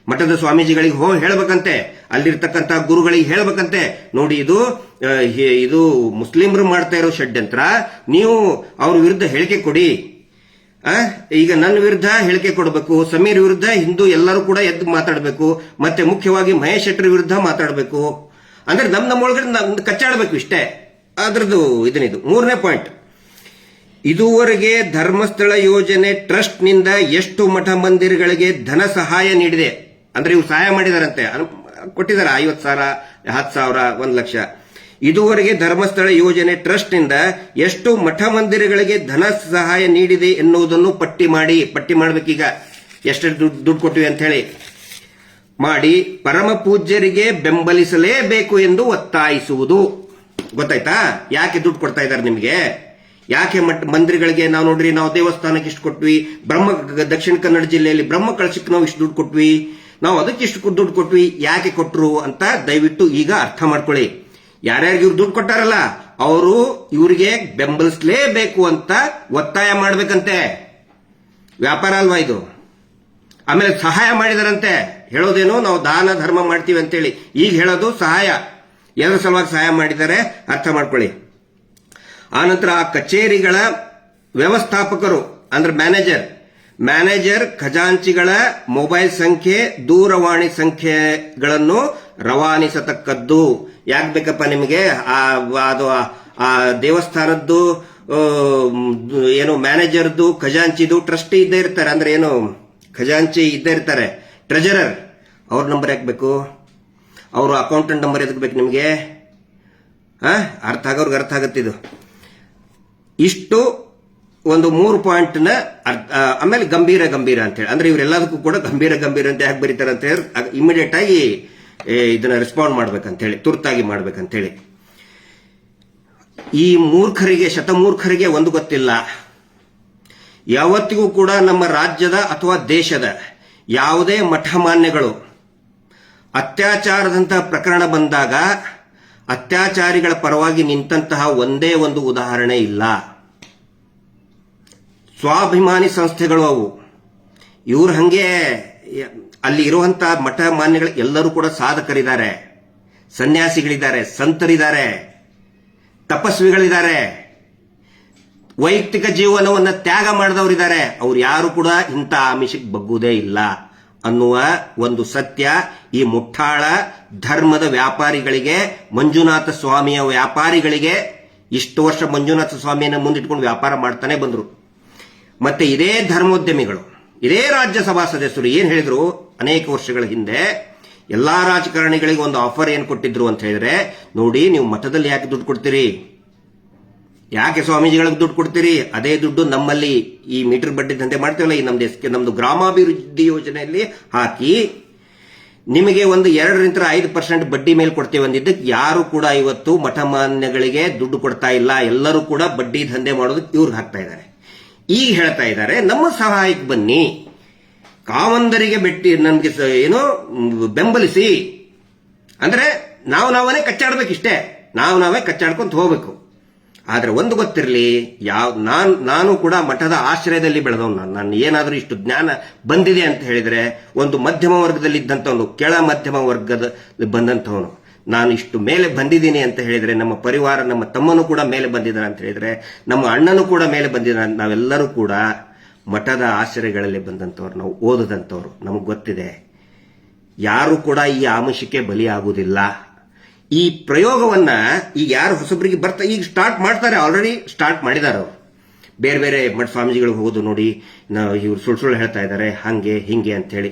ಮಠದ ಸ್ವಾಮೀಜಿಗಳಿಗೆ ಹೇಳ್ಬೇಕಂತೆ, ಅಲ್ಲಿರ್ತಕ್ಕಂಥ ಗುರುಗಳಿಗೆ ಹೇಳ್ಬೇಕಂತೆ, ನೋಡಿ ಇದು ಮುಸ್ಲಿಮರು ಮಾಡ್ತಾ ಇರೋ ಷಡ್ಯಂತ್ರ, ನೀವು ಅವ್ರ ವಿರುದ್ಧ ಹೇಳಿಕೆ ಕೊಡಿ. ಈಗ ನನ್ನ ವಿರುದ್ಧ ಹೇಳಿಕೆ ಕೊಡಬೇಕು, ಸಮೀರ್ ವಿರುದ್ಧ ಹಿಂದೂ ಎಲ್ಲರೂ ಕೂಡ ಎದ್ದು ಮಾತಾಡಬೇಕು, ಮತ್ತೆ ಮುಖ್ಯವಾಗಿ ಮಹೇಶ್ ಶೆಟ್ಟರ್ ವಿರುದ್ಧ ಮಾತಾಡಬೇಕು. ಅಂದ್ರೆ ನಮ್ಮೊಳಗಡೆ ಕಚ್ಚಾಡಬೇಕು, ಇಷ್ಟೇ ಅದ್ರದ್ದು ಇದನ್ನಿದು. 3ನೇ ಪಾಯಿಂಟ್, ಇದುವರೆಗೆ ಧರ್ಮಸ್ಥಳ ಯೋಜನೆ ಟ್ರಸ್ಟ್ ನಿಂದ ಎಷ್ಟು ಮಠ ಮಂದಿರಗಳಿಗೆ ಧನ ಸಹಾಯ ನೀಡಿದೆ? ಅಂದ್ರೆ ಇವು ಸಹಾಯ ಮಾಡಿದಾರಂತೆ, ಕೊಟ್ಟಿದ್ದಾರೆ 50,000, 10,000, 1,00,000. ಇದುವರೆಗೆ ಧರ್ಮಸ್ಥಳ ಯೋಜನೆ ಟ್ರಸ್ಟ್ ನಿಂದ ಎಷ್ಟು ಮಠ ಮಂದಿರಗಳಿಗೆ ಧನ ಸಹಾಯ ನೀಡಿದೆ ಎನ್ನುವುದನ್ನು ಪಟ್ಟಿ ಮಾಡಬೇಕೀಗ. ಎಷ್ಟು ದುಡ್ಡು ಕೊಟ್ಟಿವೆ ಅಂತ ಹೇಳಿ ಮಾಡಿ ಪರಮ ಪೂಜ್ಯರಿಗೆ ಬೆಂಬಲಿಸಲೇಬೇಕು ಎಂದು ಒತ್ತಾಯಿಸುವುದು. ಗೊತ್ತಾಯ್ತಾ ಯಾಕೆ ದುಡ್ಡು ಕೊಡ್ತಾ ಇದ್ದಾರೆ ನಿಮಗೆ? ಯಾಕೆ ಮಂದಿರಗಳಿಗೆ? ನಾವು ನೋಡ್ರಿ, ನಾವು ದೇವಸ್ಥಾನಕ್ಕೆ ಇಷ್ಟು ಕೊಟ್ವಿ, ದಕ್ಷಿಣ ಕನ್ನಡ ಜಿಲ್ಲೆಯಲ್ಲಿ ಬ್ರಹ್ಮ ಕಳಶಕ್ಕೆ ನಾವು ಇಷ್ಟು ದುಡ್ಡು ಕೊಟ್ವಿ, ನಾವು ಅದಕ್ಕೆ ಇಷ್ಟು ದುಡ್ಡು ಕೊಟ್ವಿ, ಯಾಕೆ ಕೊಟ್ರು ಅಂತ ದಯವಿಟ್ಟು ಈಗ ಅರ್ಥ ಮಾಡ್ಕೊಳ್ಳಿ. ಯಾರ್ಯಾರಿಗೆ ಇವ್ರು ದುಡ್ಡು ಕೊಟ್ಟಾರಲ್ಲ ಅವರು ಇವರಿಗೆ ಬೆಂಬಲಿಸಲೇಬೇಕು ಅಂತ ಒತ್ತಾಯ ಮಾಡ್ಬೇಕಂತೆ. ವ್ಯಾಪಾರ ಅಲ್ವಾ ಇದು? ಆಮೇಲೆ ಸಹಾಯ ಮಾಡಿದಾರಂತೆ. ಹೇಳೋದೇನು, ನಾವು ದಾನ ಧರ್ಮ ಮಾಡ್ತೀವಿ ಅಂತೇಳಿ. ಈಗ ಹೇಳೋದು ಸಹಾಯ. ಎಲ್ಲರ ಸಲುವಾಗಿ ಸಹಾಯ ಮಾಡಿದ್ದಾರೆ, ಅರ್ಥ ಮಾಡ್ಕೊಳ್ಳಿ. ಆನಂತರ ಆ ಕಚೇರಿಗಳ ವ್ಯವಸ್ಥಾಪಕರು ಅಂದ್ರೆ ಮ್ಯಾನೇಜರ್ ಖಜಾಂಚಿಗಳ ಮೊಬೈಲ್ ಸಂಖ್ಯೆ, ದೂರವಾಣಿ ಸಂಖ್ಯೆಗಳನ್ನು ರವಾನಿಸತಕ್ಕದ್ದು. ಯಾಕೆ ಬೇಕಪ್ಪ ನಿಮಗೆ? ಅದು ಆ ದೇವಸ್ಥಾನದ್ದು ಏನು ಮ್ಯಾನೇಜರ್ದು, ಖಜಾಂಚಿದು, ಟ್ರಸ್ಟಿ ಇದ್ದೇ ಇರ್ತಾರೆ. ಅಂದ್ರೆ ಏನು, ಖಜಾಂಚಿ ಇದ್ದೇ ಇರ್ತಾರೆ, ಟ್ರೆಜರರ್. ಅವ್ರ ನಂಬರ್ ಯಾಕೆ ಬೇಕು? ಅವ್ರ ಅಕೌಂಟೆಂಟ್ ನಂಬರ್ ಎದಕ್ಕೆ ಬೇಕು ನಿಮಗೆ? ಅರ್ಥ ಆಗತ್ತಿದು. ಇಷ್ಟು ಒಂದು 3 ಪಾಯಿಂಟ್ನ ಆಮೇಲೆ ಗಂಭೀರ ಅಂತ ಹೇಳಿ, ಅಂದ್ರೆ ಇವರೆಲ್ಲದಕ್ಕೂ ಕೂಡ ಗಂಭೀರ ಅಂತ ಯಾಕೆ ಬರೀತಾರೆ ಅಂತ ಹೇಳಿ ಇಮಿಡಿಯೇಟ್ ಆಗಿ ಇದನ್ನ ರೆಸ್ಪಾಂಡ್ ಮಾಡ್ಬೇಕಂತ ಹೇಳಿ, ತುರ್ತಾಗಿ ಮಾಡ್ಬೇಕಂತ ಹೇಳಿ. ಈ ಶತಮೂರ್ಖರಿಗೆ ಒಂದು ಗೊತ್ತಿಲ್ಲ. ಯಾವತ್ತಿಗೂ ಕೂಡ ನಮ್ಮ ರಾಜ್ಯದ ಅಥವಾ ದೇಶದ ಯಾವುದೇ ಮಠಮಾನ್ಯಗಳು ಅತ್ಯಾಚಾರದಂತಹ ಪ್ರಕರಣ ಬಂದಾಗ ಅತ್ಯಾಚಾರಿಗಳ ಪರವಾಗಿ ನಿಂತಹ ಒಂದೇ ಒಂದು ಉದಾಹರಣೆ ಇಲ್ಲ. ಸ್ವಾಭಿಮಾನಿ ಸಂಸ್ಥೆಗಳು ಅವು. ಇವ್ರು ಹಂಗೆ ಅಲ್ಲಿ ಇರುವಂತಹ ಮಠ ಮಾನ್ಯಗಳು ಎಲ್ಲರೂ ಕೂಡ ಸಾಧಕರಿದ್ದಾರೆ, ಸನ್ಯಾಸಿಗಳಿದ್ದಾರೆ, ಸಂತರಿದ್ದಾರೆ, ತಪಸ್ವಿಗಳಿದ್ದಾರೆ, ವೈಯಕ್ತಿಕ ಜೀವನವನ್ನು ತ್ಯಾಗ ಮಾಡಿದವರಿದ್ದಾರೆ. ಅವ್ರು ಯಾರು ಕೂಡ ಇಂಥ ಆಮಿಷಕ್ಕೆ ಬಗ್ಗುವುದೇ ಇಲ್ಲ ಅನ್ನುವ ಒಂದು ಸತ್ಯ ಈ ಮುಠಾಳ ಧರ್ಮದ ವ್ಯಾಪಾರಿಗಳಿಗೆ, ಮಂಜುನಾಥ ಸ್ವಾಮಿಯ ವ್ಯಾಪಾರಿಗಳಿಗೆ, ಇಷ್ಟು ವರ್ಷ ಮಂಜುನಾಥ ಸ್ವಾಮಿಯನ್ನು ಮುಂದಿಟ್ಕೊಂಡು ವ್ಯಾಪಾರ ಮಾಡ್ತಾನೆ ಬಂದ್ರು. ಮತ್ತೆ ಇದೇ ಧರ್ಮೋದ್ಯಮಿಗಳು, ಇದೇ ರಾಜ್ಯಸಭಾ ಸದಸ್ಯರು ಏನ್ ಹೇಳಿದ್ರು ಅನೇಕ ವರ್ಷಗಳ ಹಿಂದೆ, ಎಲ್ಲಾ ರಾಜಕಾರಣಿಗಳಿಗೆ ಒಂದು ಆಫರ್ ಏನ್ ಕೊಟ್ಟಿದ್ರು ಅಂತ ಹೇಳಿದ್ರೆ, ನೋಡಿ ನೀವು ಮಠದಲ್ಲಿ ಯಾಕೆ ದುಡ್ಡು ಕೊಡ್ತೀರಿ, ಯಾಕೆ ಸ್ವಾಮೀಜಿಗಳಿಗೆ ದುಡ್ಡು ಕೊಡ್ತೀರಿ, ಅದೇ ದುಡ್ಡು ನಮ್ಮಲ್ಲಿ ಈ ಮೀಟರ್ ಬಡ್ಡಿ ದಂಧೆ ಮಾಡ್ತೀವಲ್ಲ, ಈ ನಮ್ದು ಗ್ರಾಮಾಭಿವೃದ್ಧಿ ಯೋಜನೆಯಲ್ಲಿ ಹಾಕಿ ನಿಮಗೆ ಒಂದು 2-5% ಬಡ್ಡಿ ಮೇಲೆ ಕೊಡ್ತೇವೆ ಅಂದಿದ್ದಕ್ಕೆ ಯಾರು ಕೂಡ ಇವತ್ತು ಮಠ ಮಾನ್ಯಗಳಿಗೆ ದುಡ್ಡು ಕೊಡ್ತಾ ಇಲ್ಲ. ಎಲ್ಲರೂ ಕೂಡ ಬಡ್ಡಿ ದಂಧೆ ಮಾಡೋದಕ್ಕೆ ಇವ್ರಿಗೆ ಹಾಕ್ತಾ ಇದ್ದಾರೆ. ಈಗ ಹೇಳ್ತಾ ಇದ್ದಾರೆ ನಮ್ಮ ಸಹಾಯಕ್ಕೆ ಬನ್ನಿ, ಕಾವಂದರಿಗೆ ನಮ್ಗೆ ಏನೋ ಬೆಂಬಲಿಸಿ. ಅಂದ್ರೆ ನಾವೇ ಕಚ್ಚಾಡ್ಬೇಕಿಷ್ಟೇ, ನಾವೇ ಕಚ್ಚಾಡ್ಕೊಂತ ಹೋಗ್ಬೇಕು. ಆದ್ರೆ ಒಂದು ಗೊತ್ತಿರಲಿ, ನಾನು ಕೂಡ ಮಠದ ಆಶ್ರಯದಲ್ಲಿ ಬೆಳೆದವನು. ನಾನು ಏನಾದ್ರೂ ಇಷ್ಟು ಜ್ಞಾನ ಬಂದಿದೆ ಅಂತ ಹೇಳಿದ್ರೆ, ಒಂದು ಮಧ್ಯಮ ವರ್ಗದಲ್ಲಿ ಇದ್ದಂಥವನು, ಕೆಳ ಮಧ್ಯಮ ವರ್ಗದ ಬಂದಂಥವನು, ನಾನು ಇಷ್ಟು ಮೇಲೆ ಬಂದಿದ್ದೀನಿ ಅಂತ ಹೇಳಿದ್ರೆ, ನಮ್ಮ ಪರಿವಾರ, ನಮ್ಮ ತಮ್ಮನೂ ಕೂಡ ಮೇಲೆ ಬಂದಿದ್ದಾನೆ ಅಂತ ಹೇಳಿದ್ರೆ, ನಮ್ಮ ಅಣ್ಣನೂ ಕೂಡ ಮೇಲೆ ಬಂದಿದ್ದಾನೆ. ನಾವೆಲ್ಲರೂ ಕೂಡ ಮಠದ ಆಶ್ರಯಗಳಲ್ಲಿ ಬಂದಂಥವ್ರು, ನಾವು ಓದದಂಥವ್ರು, ನಮಗೆ ಗೊತ್ತಿದೆ. ಯಾರು ಕೂಡ ಈ ಆಮಿಷಕ್ಕೆ ಬಲಿಯಾಗುವುದಿಲ್ಲ. ಈ ಪ್ರಯೋಗವನ್ನ ಈಗ ಯಾರು ಹೊಸಬರಿಗೆ ಈಗ ಸ್ಟಾರ್ಟ್ ಮಾಡ್ತಾರೆ, ಆಲ್ರೆಡಿ ಸ್ಟಾರ್ಟ್ ಮಾಡಿದ್ದಾರೆ ಅವರು. ಬೇರೆ ಬೇರೆ ಮಠ ಸ್ವಾಮೀಜಿಗಳು ಹೋಗೋದು ನೋಡಿ, ಇವ್ರು ಸುಳ್ಳು ಹೇಳ್ತಾ ಇದ್ದಾರೆ, ಹಂಗೆ ಹಿಂಗೆ ಅಂತ ಹೇಳಿ.